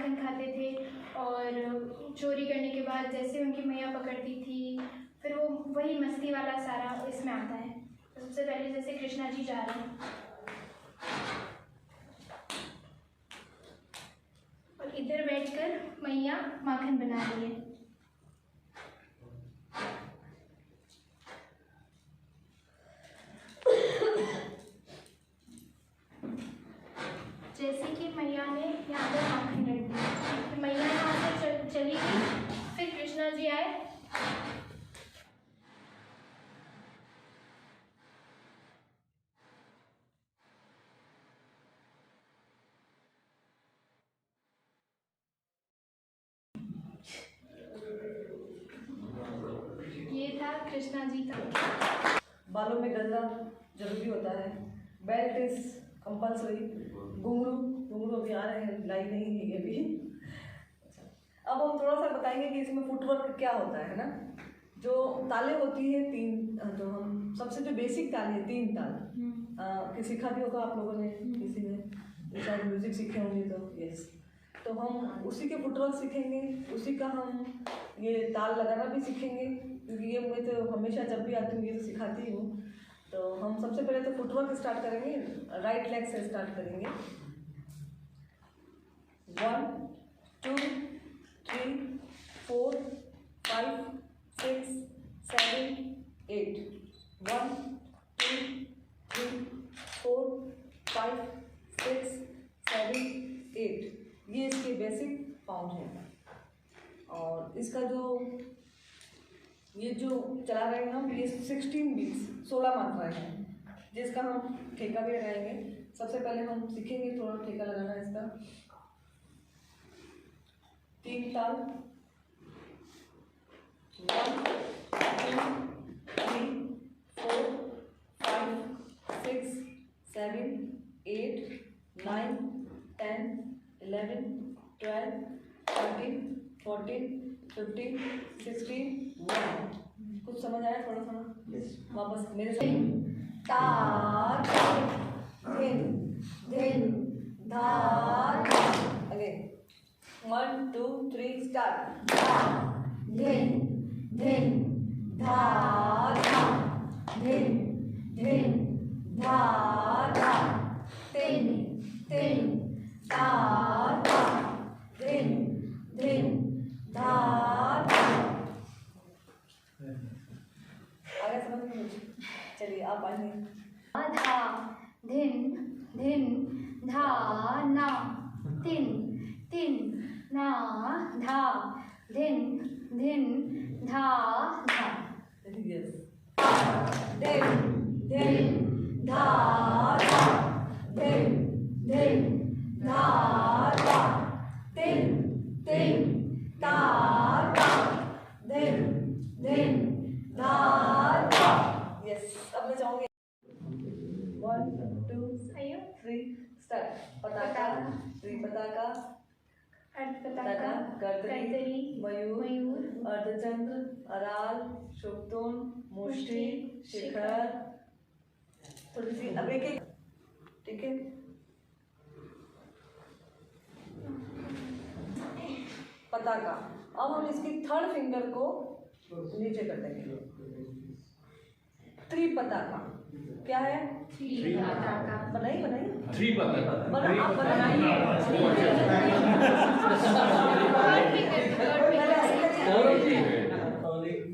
माखन खाते थे और चोरी करने के बाद जैसे उनकी मैया पकड़ती थी फिर वो वही मस्ती वाला सारा इसमें आता है। तो सबसे पहले जैसे कृष्णा जी जा रहे हैं और इधर बैठकर मैया माखन बना रही है। जैसे कि मैया ने यहाँ पर माखन रख दिया, फिर मैया यहाँ से चली गई, फिर कृष्णा जी आए। ये था कृष्णा जी का। बालों में गजरा जरूरी होता है, बेल्ट इज कंपल्सरी, घुंघरू अभी आ रहे हैं, लाई नहीं है ये भी। अच्छा, अब हम थोड़ा सा बताएंगे कि इसमें फुटवर्क क्या होता है ना। जो ताले होती है तीन, जो हम सबसे जो बेसिक ताल है 3 ताल कि सीखा भी होगा आप लोगों ने, किसी ने शायद म्यूजिक सीखे होंगे तो यस। तो हम उसी के फुटवर्क सीखेंगे, उसी का हम ये ताल लगाना भी सीखेंगे, क्योंकि ये मैं तो हमेशा जब भी आती हूँ ये तो सिखाती हूँ। तो हम सबसे पहले तो फुटवर्क स्टार्ट करेंगे, राइट लेग से स्टार्ट करेंगे। 1 2 3 4 5 6 7 8 1 2 3 4 5 6 7 8 ये इसके बेसिक पाउंड है। और इसका ये जो चला रहे हैं हम, ये 16 बीट्स 16 मात्राएं हैं, जिसका हम ठेका भी लगाएंगे। सबसे पहले हम सीखेंगे थोड़ा ठेका लगाना इसका। 3 ताल 1 2 3 4 5 6 7 8 9 10 11 12 13 14 15 16 1। कुछ समझ आया थोड़ा थोड़ा? वापस मेरे साथ। ता धिन धिन धा धा। Again 1 2 3 start. धा धिन धिन धा धा धिन धिन धा धा। तिन तिन ता धा धिन धिन धा धा। आगे समझ में? चलिए आप आइए। धा धिन धिन धा ना। तिन तिन ना धा धिन धिन धा धा। यस। धिन धिन धा धा धिन धिन धा धा। तिन तिन ता ता धिन धिन धा धा। यस, अब मैं चाहूँगी 1 2 3 स्टार्ट। पताका, त्रिपताका, अर्धपताका, कर्दरी, मयूर, अर्धचंद्र, अराल, शुभतुन, मुष्टि, शिखर। थोड़ी सी अब एक ठीक है। पताका। अब हम इसकी 3rd फिंगर को नीचे कर देंगे। त्रिपताका क्या है? बनाइए आप बनाइए।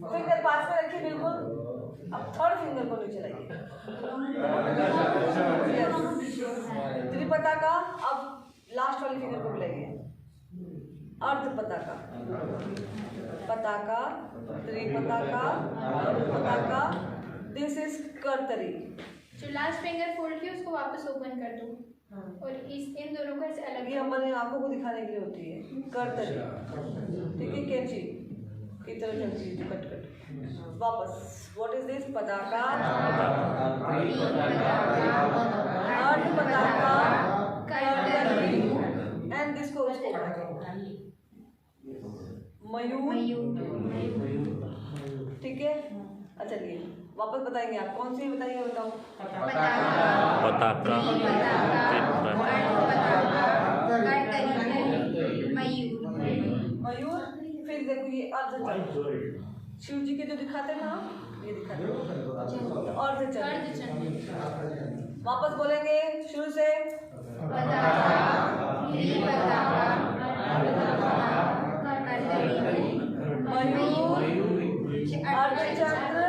फिंगर पास में रखिए बिल्कुल। अब 3rd फिंगर को नीचे लाइए। त्रिपताका। अब लास्ट वाली फिंगर को मिलाइए। अर्धपताका, पताका, त्रिपताका, अर्धपताका। दिस इज कर्तरी। जो लास्ट फिंगर फोल्ड की उसको वापस ओपन कर दो और इन दोनों को ऐसे अलग। ये हमारे आंखों को दिखाने के लिए होती है कर्तरी। ठीक है, कैंची की तरह चलती है कट कट। वापस व्हाट इज दिस? पताका, अर्धपताका, कर्तरी एंड दिस को मयूर। ठीक है। अच्छा चलिए वापस बताएंगे आप। कौन सी बताइए? बताओ। पताका, देखो ये अर्धचंद्र, शिव जी के जो दिखाते हैं ना ये दिखाते हैं अर्धचंद्र। वापस बोलेंगे शुरू से। अर्धचंद्र,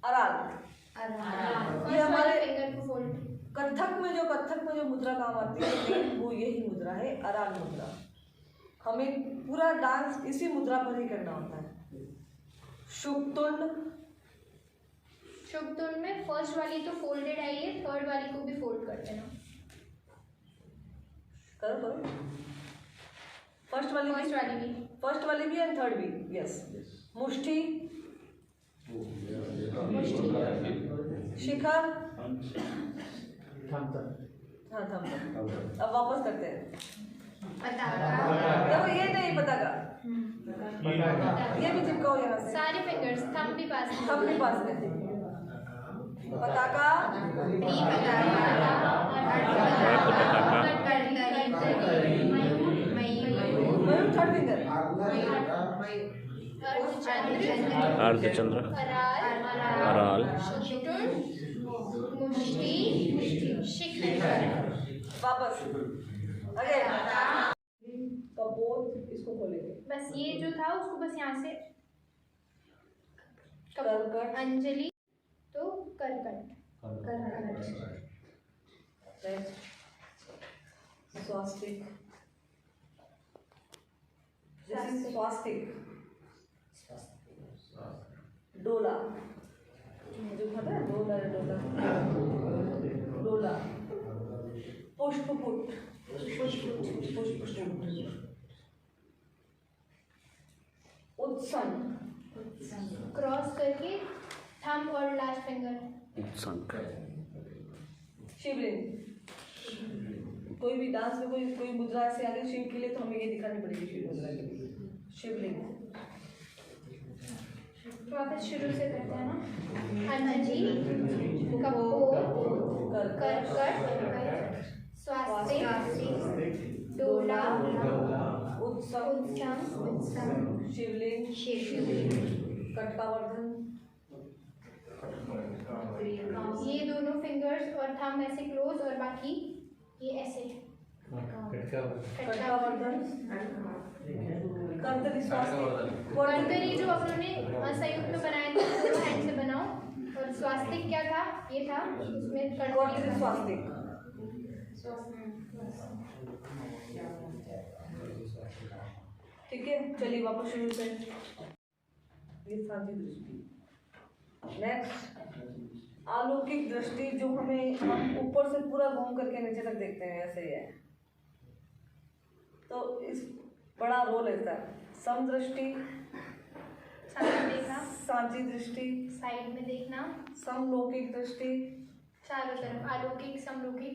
अराल। ये हमारे कथक में जो मुद्रा काम आती है वो यही मुद्रा है, अराल मुद्रा। हमें पूरा डांस इसी मुद्रा पर ही करना होता है। शुभतुंड में फर्स्ट वाली तो फोल्डेड आई है, थर्ड वाली को भी फोल्ड कर देना। करो फर्स्ट वाली भी एंड थर्ड भी। यस। मुष्टि, शिखर, हाँ थम। अब वापस करते हैं। देखो ये नहीं पताका, ये भी चिपकाओ यहाँ से। सारे फिंगर्स, थंब भी पास में। पताका, थर्ड फिंगर, अर्धचंद्र, अराल, मुष्टि, शिखर। वापस अगेन। कपोत, इसको खोलेंगे। बस ये जो था उसको बस यहाँ से करकट, अंजलि तो करकट। स्वास्तिक, स्वास्तिक, डोला, जो खाता है डोला, पुष्पपुट, उत्संग, क्रॉस करके थंब और लास्ट फिंगर। शिवलिंग। कोई भी डांस में कोई मुद्रा से आगे शिव के लिए तो हमें ये दिखानी पड़ेगी शिव मुद्रा के लिए। शिवलिंग। वापस शुरू से करते हैं ना। अंजलि, कपोत, करकट, स्वास्तिक, डोला, उत्संग, शिवलिंग, कटकावर्धन। ये दोनों फिंगर्स और थंब ऐसे क्लोज और बाकी ये ऐसे। कटकावर्धन, कर्तरी, स्वास्तिक। कर्तरी जो आप लोगों ने संयुक्त में बनाया था दोनों हैंड से बनाओ। और स्वास्तिक क्या था? ये था उसमें कर्तरी स्वास्तिक। ठीक है, चलिए वापस शुरू से। ये सांझी दृष्टि। नेक्स्ट अलौकिक दृष्टि, जो हम ऊपर से पूरा घूम करके नीचे तक देखते हैं, ऐसे ही है। तो इस बड़ा रोल है इसका। समदृष्टि, देखना, सांझी दृष्टि, साइड में देखना, समलौकिक दृष्टि, चारों तरफ, अलौकिक, समलौकिक,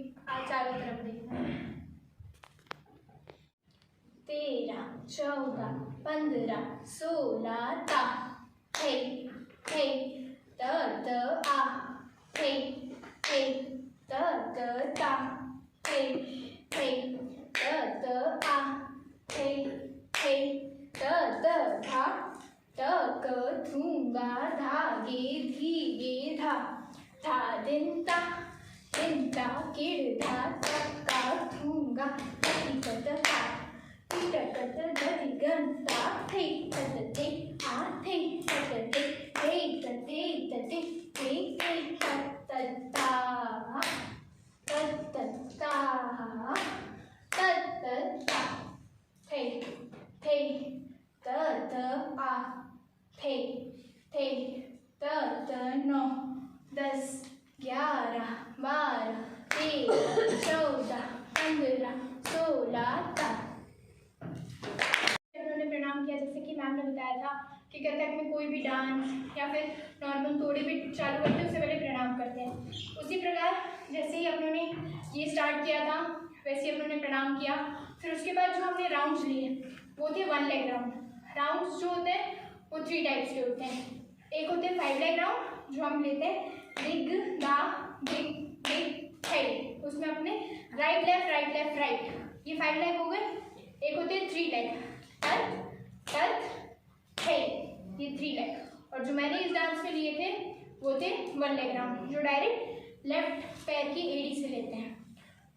चारों तरफ देखना। 13, 14, 15, 16 ता हे हे त आ हे हे त ता हे हे त आ हे हे त धा त क थूंगा धा गे धी गे धा धा दिन ता किड़ धा त का थूंगा धी त ता कट गति गंता थे तते आ थे तते हे तते तते हे हे तत्ता तत्ता तत्ता थे थे तत आ थे थे तत 9 10 11 12 13 14 15 16 तक। उन्होंने प्रणाम किया, जैसे कि मैम ने बताया था कि कथक में कोई भी डांस या फिर नॉर्मल तोड़ी भी चालू करते हैं उससे पहले प्रणाम करते हैं। उसी प्रकार जैसे ही अपनों ने ये स्टार्ट किया था वैसे ही अपनों ने प्रणाम किया। फिर उसके बाद जो हमने राउंड्स लिए वो थे 1 लेग राउंड। राउंड्स जो होते हैं वो 3 टाइप्स के होते हैं। एक होते हैं 5 लेग राउंड जो हम लेते हैं दिग दा दिग दिग है, उसमें अपने राइट लेफ्ट ये 5 लेग हो गए। एक होते हैं 3 लेग, अर्थ अर्थ है, ये 3 लेग। और जो मैंने इस डांस में लिए थे वो थे 1 लेग राउंड, जो डायरेक्ट लेफ्ट पैर की एड़ी से लेते हैं।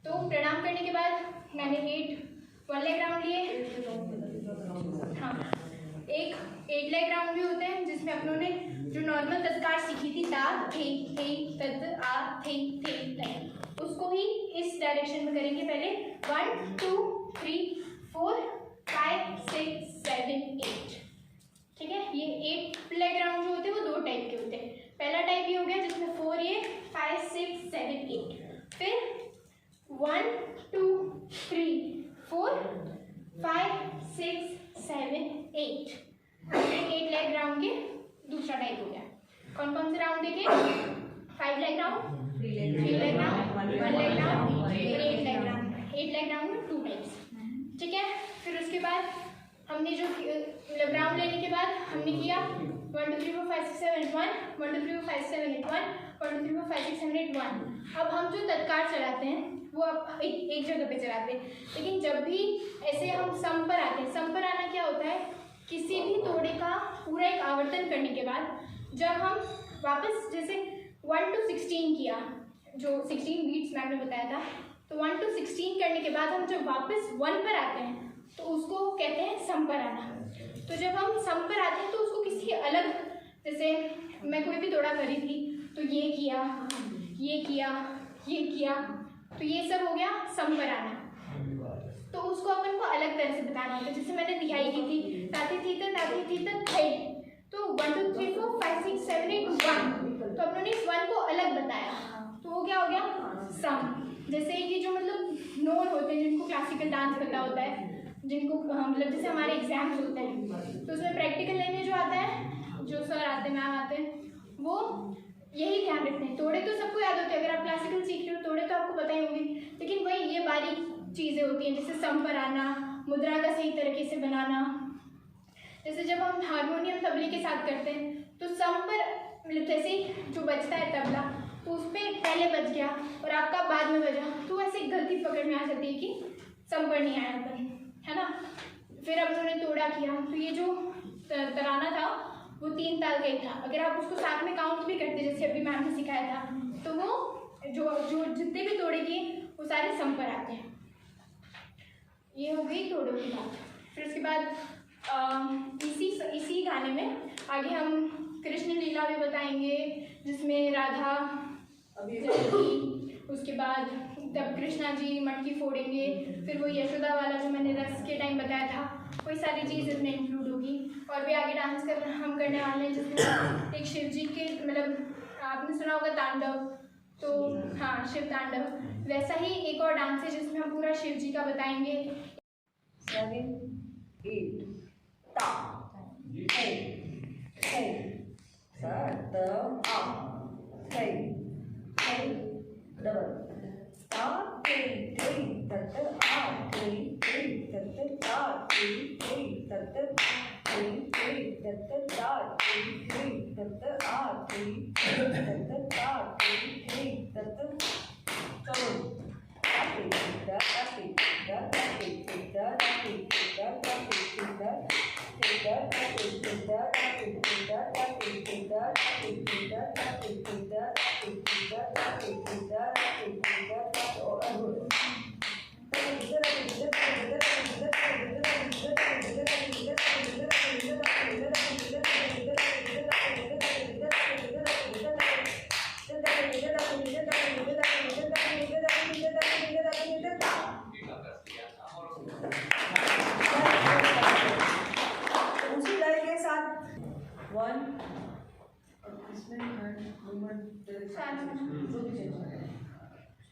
तो प्रणाम करने के बाद मैंने 1 लेग राउंड लिए। हाँ, एक 8 लेग राउंड भी होते हैं जिसमें अपनों ने जो नॉर्मल तत्कार सीखी थी, ता थे तत आ थे, उसको ही इस डायरेक्शन में करेंगे। पहले 1 2 3 4 5 6 7 8, ठीक है। ये 8 लेग राउंड जो होते हैं वो 2 टाइप के होते हैं। पहला टाइप ये हो गया जिसमें 4 ये 5 6 7 8, फिर 1 2 3 4 5 6 7 8, 8 लेग राउंड के दूसरा टाइप हो गया। कौन कौन से राउंड देखे? 5 leg round, 3 leg round, 1 leg round और 8 लेग राउंड। 8 लेग राउंड में 2 टाइप्स, ठीक है। फिर उसके बाद हमने जो मतलब राउंड लेने के बाद हमने किया 1 2 3 4 5 6 7 8 1, 1 2 3 4 5 6 7 8 1, 1 2 3 4 5 6 7 8 1। अब हम जो तत्कार चलाते हैं वो अब एक जगह पे चलाते हैं, लेकिन जब भी ऐसे हम सम पर आते हैं, सम पर आना क्या होता है? किसी भी तोड़े का पूरा एक आवर्तन करने के बाद जब हम वापस जैसे 1 to 16 किया, जो 16 बीट्स मैम ने बताया था, तो 1 to 16 करने के बाद हम जब वापस 1 पर आते हैं तो उसको कहते हैं सम पर आना। तो जब हम सम पर आते हैं तो उसको किसी अलग, जैसे मैं कोई भी तोड़ा करी थी तो ये किया, ये किया, ये किया, तो ये सब हो गया सम पर आना। तो उसको अपन को अलग तरह से बताना होता है, जैसे मैंने दिखाई की थी ताती थी थे, तो 1 2 3 4 5 6 7 8 1, तो अपन ने इस 1 को अलग बताया, तो वो क्या हो गया सम। जैसे कि जो मतलब नोन होते हैं जिनको क्लासिकल डांस पता होता है, जिनको मतलब जैसे हमारे एग्जाम्स होते हैं तो उसमें प्रैक्टिकल लेने जो आता है, जो सर आते हैं मैम आते हैं, वो यही ध्यान रखते हैं। तोड़े तो सबको याद होते हैं, अगर आप क्लासिकल सीख रहे हो तोड़े तो आपको पता ही होंगे, लेकिन वही ये बारीक चीज़ें होती हैं, जैसे सम पर आना, मुद्रा का सही तरीके से बनाना। जैसे जब हम हारमोनियम तबले के साथ करते हैं तो सम पर मतलब जैसे जो बजता है तबला तो उस पर पहले बज गया और आपका बाद में बजा, तो ऐसे गलती पकड़ में आ जाती है कि सम पर नहीं आया अपन, है ना। फिर अब उन्होंने तोड़ा किया, तो ये जो तराना था वो 3 ताल का ही था। अगर आप उसको साथ में काउंट भी करते जैसे अभी मैम ने सिखाया था, तो वो जो जितने भी तोड़े किए वो सारे सम पर आते हैं। ये हो गई तोड़ों की बात। फिर उसके बाद इसी गाने में आगे हम कृष्ण लीला भी बताएंगे, जिसमें राधा जाएगी, उसके बाद तब कृष्णा जी मटकी फोड़ेंगे, फिर वो यशोदा वाला जो मैंने रस के टाइम बताया था, वही सारी चीज़ इसमें इंक्लूड होगी। और भी आगे डांस हम करने वाले हैं, जिसमें एक शिव जी के मतलब आपने सुना होगा तांडव, तो हाँ शिव तांडव, वैसा ही एक और डांस है जिसमें हम पूरा शिव जी का बताएंगे। 7 8 ता है सा त आ है डबल ता ते तत आ ते तत ता ते तत तत ता ते तत आ ते तत ता ते तत चलो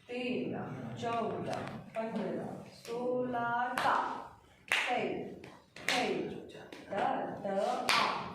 तेरह 14 15 16 ता है द आ